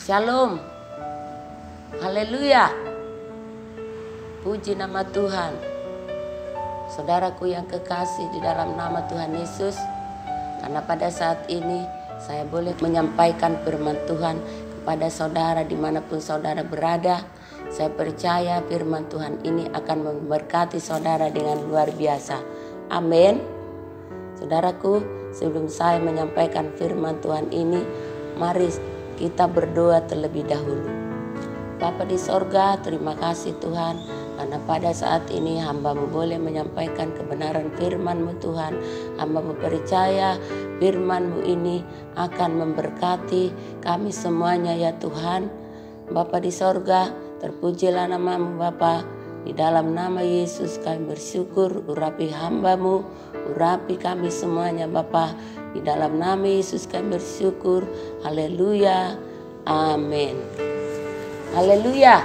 Shalom. Haleluya. Puji nama Tuhan. Saudaraku yang kekasih di dalam nama Tuhan Yesus, karena pada saat ini saya boleh menyampaikan firman Tuhan kepada saudara dimanapun saudara berada. Saya percaya firman Tuhan ini akan memberkati saudara dengan luar biasa. Amin. Saudaraku, sebelum saya menyampaikan firman Tuhan ini, mari kita berdoa terlebih dahulu. Bapa di sorga, terima kasih Tuhan, karena pada saat ini hamba-Mu boleh menyampaikan kebenaran firman-Mu Tuhan. Hamba-Mu percaya firman-Mu ini akan memberkati kami semuanya ya Tuhan. Bapa di sorga, terpujilah nama-Mu Bapa. Di dalam nama Yesus kami bersyukur, urapi hamba-Mu, urapi kami semuanya Bapa. Di dalam nama Yesus kami bersyukur. Haleluya. Amin. Haleluya.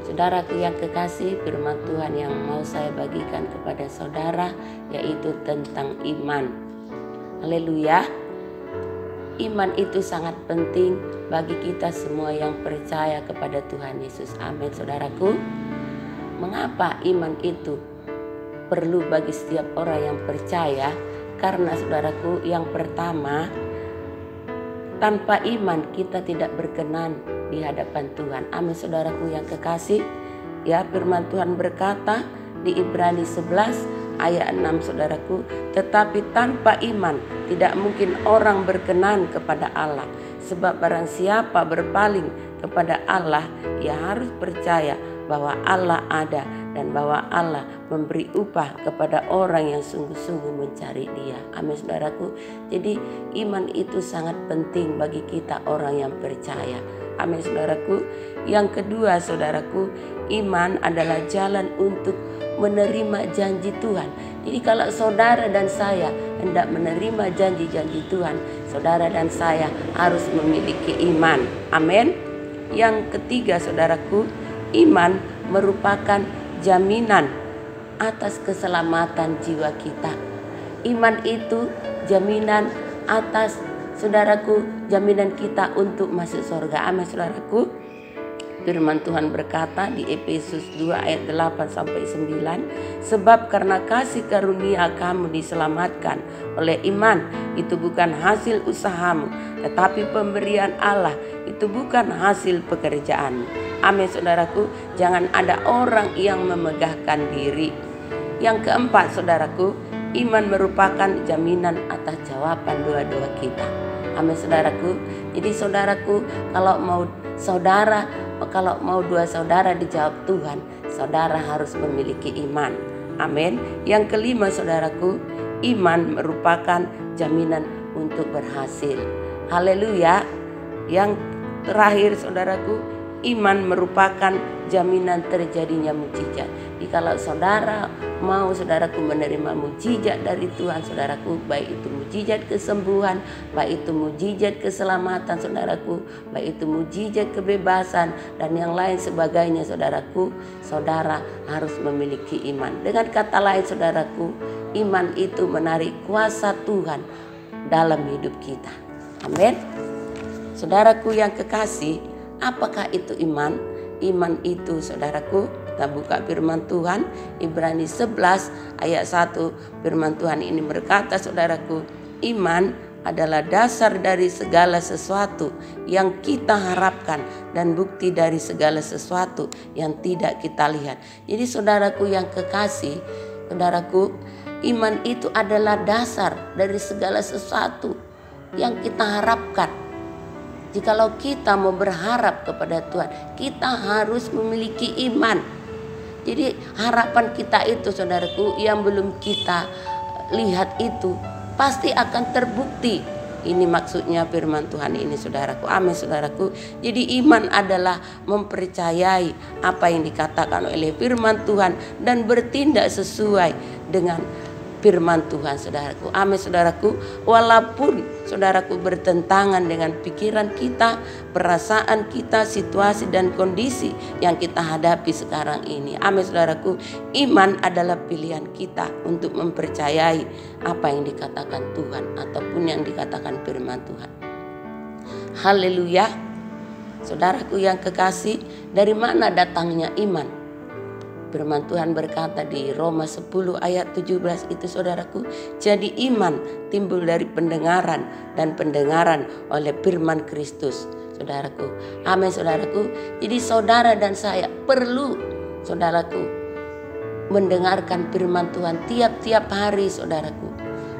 Saudaraku yang kekasih, firman Tuhan yang mau saya bagikan kepada saudara yaitu tentang iman. Haleluya. Iman itu sangat penting bagi kita semua yang percaya kepada Tuhan Yesus. Amin saudaraku. Mengapa iman itu perlu bagi setiap orang yang percaya? Karena saudaraku, yang pertama, tanpa iman kita tidak berkenan di hadapan Tuhan. Amin saudaraku yang kekasih. Ya, firman Tuhan berkata di Ibrani 11 ayat 6 saudaraku, tetapi tanpa iman tidak mungkin orang berkenan kepada Allah. Sebab barang siapa berpaling kepada Allah, ia harus percaya bahwa Allah ada dan bahwa Allah memberi upah kepada orang yang sungguh-sungguh mencari Dia. Amin saudaraku. Jadi iman itu sangat penting bagi kita orang yang percaya. Amin saudaraku. Yang kedua saudaraku, iman adalah jalan untuk menerima janji Tuhan. Jadi kalau saudara dan saya hendak menerima janji-janji Tuhan, saudara dan saya harus memiliki iman. Amin. Yang ketiga saudaraku, iman merupakan jaminan atas keselamatan jiwa kita. Iman itu jaminan atas saudaraku, jaminan kita untuk masuk surga. Amin saudaraku. Firman Tuhan berkata di Efesus 2 ayat 8 sampai 9, sebab karena kasih karunia kamu diselamatkan oleh iman, itu bukan hasil usahamu, tetapi pemberian Allah, itu bukan hasil pekerjaanmu. Amin saudaraku, jangan ada orang yang memegahkan diri. Yang keempat saudaraku, iman merupakan jaminan atas jawaban doa-doa kita. Amin saudaraku. Jadi saudaraku, kalau mau doa saudara dijawab Tuhan, saudara harus memiliki iman. Amin. Yang kelima saudaraku, iman merupakan jaminan untuk berhasil. Haleluya. Yang terakhir saudaraku, iman merupakan jaminan terjadinya mukjizat. Jadi kalau saudara mau saudaraku menerima mukjizat dari Tuhan saudaraku, baik itu mukjizat kesembuhan, baik itu mukjizat keselamatan saudaraku, baik itu mukjizat kebebasan dan yang lain sebagainya saudaraku, saudara harus memiliki iman. Dengan kata lain saudaraku, iman itu menarik kuasa Tuhan dalam hidup kita. Amin. Saudaraku yang kekasih, apakah itu iman? Iman itu saudaraku, kita buka firman Tuhan Ibrani 11 ayat 1. Firman Tuhan ini berkata saudaraku, iman adalah dasar dari segala sesuatu yang kita harapkan dan bukti dari segala sesuatu yang tidak kita lihat. Jadi saudaraku yang kekasih, saudaraku, iman itu adalah dasar dari segala sesuatu yang kita harapkan. Jikalau kita mau berharap kepada Tuhan, kita harus memiliki iman. Jadi harapan kita itu saudaraku, yang belum kita lihat itu pasti akan terbukti. Ini maksudnya firman Tuhan ini saudaraku. Amin saudaraku. Jadi iman adalah mempercayai apa yang dikatakan oleh firman Tuhan dan bertindak sesuai dengan firman Tuhan saudaraku. Amin saudaraku. Walaupun saudaraku bertentangan dengan pikiran kita, perasaan kita, situasi dan kondisi yang kita hadapi sekarang ini. Amin saudaraku. Iman adalah pilihan kita untuk mempercayai apa yang dikatakan Tuhan ataupun yang dikatakan firman Tuhan. Haleluya. Saudaraku yang kekasih, dari mana datangnya iman? Firman Tuhan berkata di Roma 10 ayat 17 itu saudaraku, jadi iman timbul dari pendengaran dan pendengaran oleh firman Kristus. Saudaraku, amin saudaraku. Jadi saudara dan saya perlu saudaraku mendengarkan firman Tuhan tiap-tiap hari saudaraku.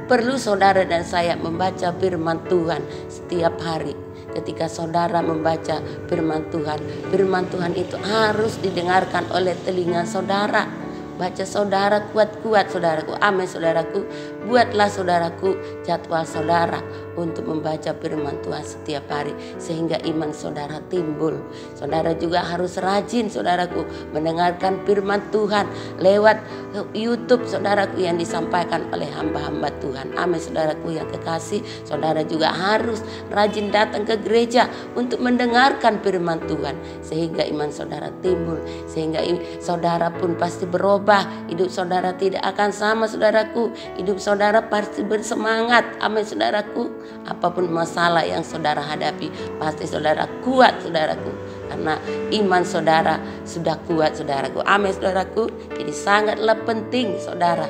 Perlu saudara dan saya membaca firman Tuhan setiap hari. Ketika saudara membaca firman Tuhan itu harus didengarkan oleh telinga saudara. Baca saudara kuat-kuat saudaraku. Amin saudaraku. Buatlah saudaraku jadwal saudara untuk membaca firman Tuhan setiap hari, sehingga iman saudara timbul. Saudara juga harus rajin saudaraku mendengarkan firman Tuhan lewat YouTube saudaraku yang disampaikan oleh hamba-hamba Tuhan. Amin saudaraku yang kekasih. Saudara juga harus rajin datang ke gereja untuk mendengarkan firman Tuhan, sehingga iman saudara timbul, sehingga saudara pun pasti berubah. Hidup saudara tidak akan sama saudaraku. Hidup saudara pasti bersemangat. Amin saudaraku. Apapun masalah yang saudara hadapi, pasti saudara kuat saudaraku, karena iman saudara sudah kuat saudaraku. Amin saudaraku. Jadi sangatlah penting saudara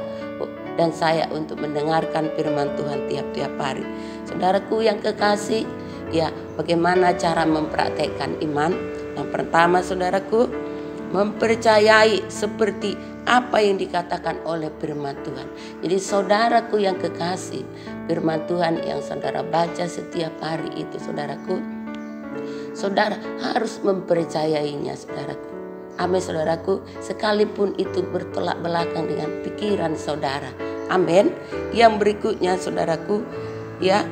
dan saya untuk mendengarkan firman Tuhan tiap-tiap hari. Saudaraku yang kekasih, ya bagaimana cara mempraktekkan iman? Yang pertama saudaraku, mempercayai seperti apa yang dikatakan oleh firman Tuhan. Jadi saudaraku yang kekasih, firman Tuhan yang saudara baca setiap hari itu saudaraku, saudara harus mempercayainya saudaraku. Amin saudaraku. Sekalipun itu bertolak belakang dengan pikiran saudara. Amin. Yang berikutnya saudaraku, ya,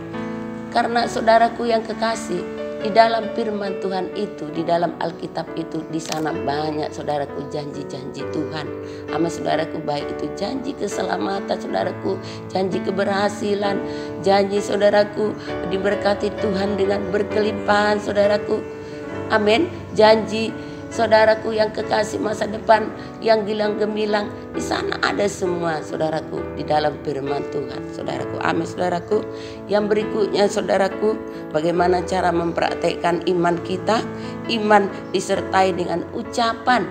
karena saudaraku yang kekasih, di dalam firman Tuhan itu, di dalam Alkitab itu, di sana banyak saudaraku janji-janji Tuhan. Amin saudaraku, baik itu janji keselamatan saudaraku, janji keberhasilan, janji saudaraku diberkati Tuhan dengan berkelimpahan saudaraku. Amin. Janji saudaraku yang kekasih masa depan yang gilang gemilang, di sana ada semua saudaraku di dalam firman Tuhan saudaraku. Amin saudaraku. Yang berikutnya saudaraku, bagaimana cara mempraktekkan iman kita? Iman disertai dengan ucapan,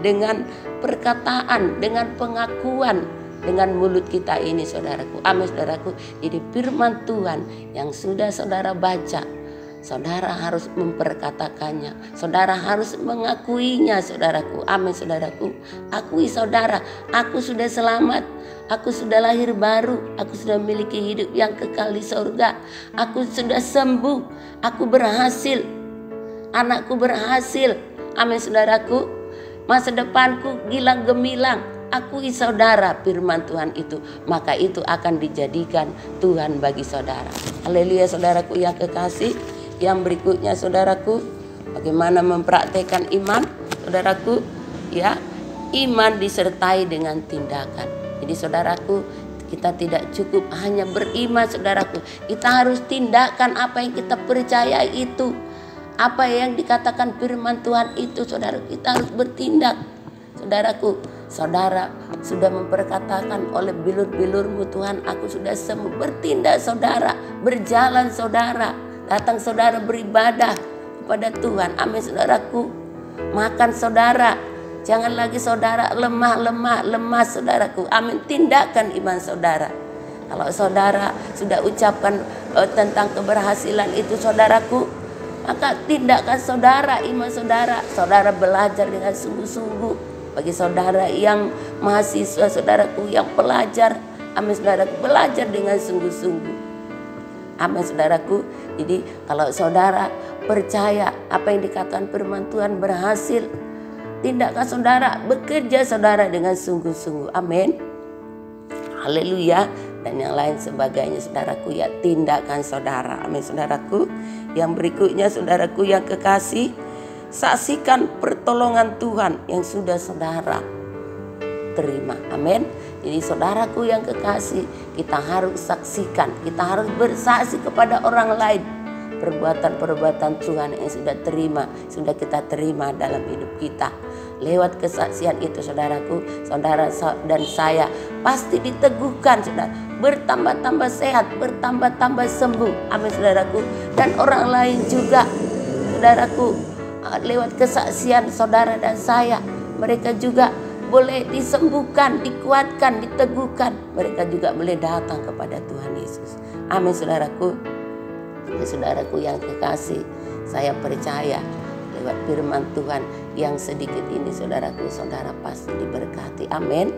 dengan perkataan, dengan pengakuan dengan mulut kita ini saudaraku. Amin saudaraku. Jadi firman Tuhan yang sudah saudara baca, saudara harus memperkatakannya. Saudara harus mengakuinya saudaraku. Amin saudaraku. Akui saudara, aku sudah selamat. Aku sudah lahir baru. Aku sudah memiliki hidup yang kekal di surga. Aku sudah sembuh. Aku berhasil. Anakku berhasil. Amin saudaraku. Masa depanku gilang gemilang. Akui saudara firman Tuhan itu, maka itu akan dijadikan Tuhan bagi saudara. Haleluya saudaraku yang kekasih. Yang berikutnya saudaraku, bagaimana mempraktekkan iman? Saudaraku, ya, iman disertai dengan tindakan. Jadi saudaraku, kita tidak cukup hanya beriman saudaraku. Kita harus tindakan apa yang kita percaya itu. Apa yang dikatakan firman Tuhan itu saudaraku, kita harus bertindak. Saudaraku, saudara sudah memperkatakan oleh bilur-bilurmu, Tuhan aku sudah sembuh. Bertindak saudara, berjalan saudara. Datang saudara beribadah kepada Tuhan. Amin saudaraku. Makan saudara. Jangan lagi saudara lemah saudaraku. Amin. Tindakan iman saudara. Kalau saudara sudah ucapkan tentang keberhasilan itu saudaraku, maka tindakan saudara, iman saudara. Saudara belajar dengan sungguh-sungguh. Bagi saudara yang mahasiswa saudaraku, yang pelajar, amin saudaraku, belajar dengan sungguh-sungguh. Amin saudaraku. Jadi kalau saudara percaya apa yang dikatakan firman Tuhan berhasil, tindakan saudara, bekerja saudara dengan sungguh-sungguh. Amin. Haleluya. Dan yang lain sebagainya saudaraku, ya tindakan saudara. Amin saudaraku. Yang berikutnya saudaraku yang kekasih, saksikan pertolongan Tuhan yang sudah saudara terima. Amin. Jadi saudaraku yang kekasih, kita harus saksikan, kita harus bersaksi kepada orang lain perbuatan-perbuatan Tuhan yang sudah kita terima dalam hidup kita. Lewat kesaksian itu saudaraku, saudara dan saya pasti diteguhkan saudara, bertambah-tambah sehat, bertambah-tambah sembuh. Amin saudaraku. Dan orang lain juga saudaraku lewat kesaksian saudara dan saya, mereka juga boleh disembuhkan, dikuatkan, diteguhkan. Mereka juga boleh datang kepada Tuhan Yesus. Amin saudaraku. Saudaraku yang kekasih, saya percaya lewat firman Tuhan yang sedikit ini saudaraku, saudara pasti diberkati. Amin.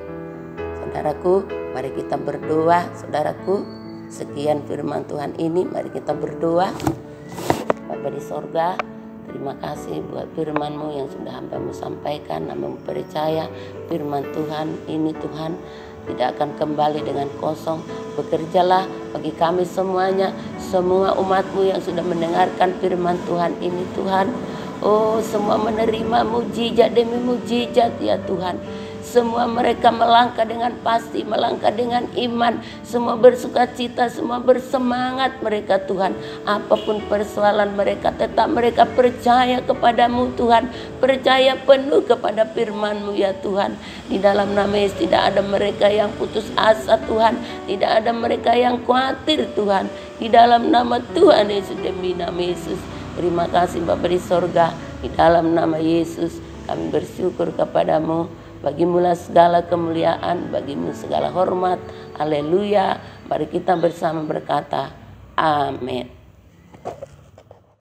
Saudaraku, mari kita berdoa. Saudaraku, sekian firman Tuhan ini, mari kita berdoa. Bapa di sorga, terima kasih buat firman-Mu yang sudah hamba-Mu sampaikan. Hamba-Mu percaya firman Tuhan ini Tuhan tidak akan kembali dengan kosong. Bekerjalah bagi kami semuanya, semua umat-Mu yang sudah mendengarkan firman Tuhan ini Tuhan. Oh, semua menerima mujizat demi mujizat ya Tuhan. Semua mereka melangkah dengan pasti, melangkah dengan iman. Semua bersuka cita, semua bersemangat mereka Tuhan. Apapun persoalan mereka, tetap mereka percaya kepadamu Tuhan. Percaya penuh kepada firman-Mu ya Tuhan. Di dalam nama Yesus tidak ada mereka yang putus asa Tuhan. Tidak ada mereka yang khawatir Tuhan. Di dalam nama Tuhan Yesus, demi nama Yesus. Terima kasih Bapa di sorga. Di dalam nama Yesus kami bersyukur kepadamu. Bagimulah segala kemuliaan, bagimu segala hormat. Haleluya. Mari kita bersama berkata, amin.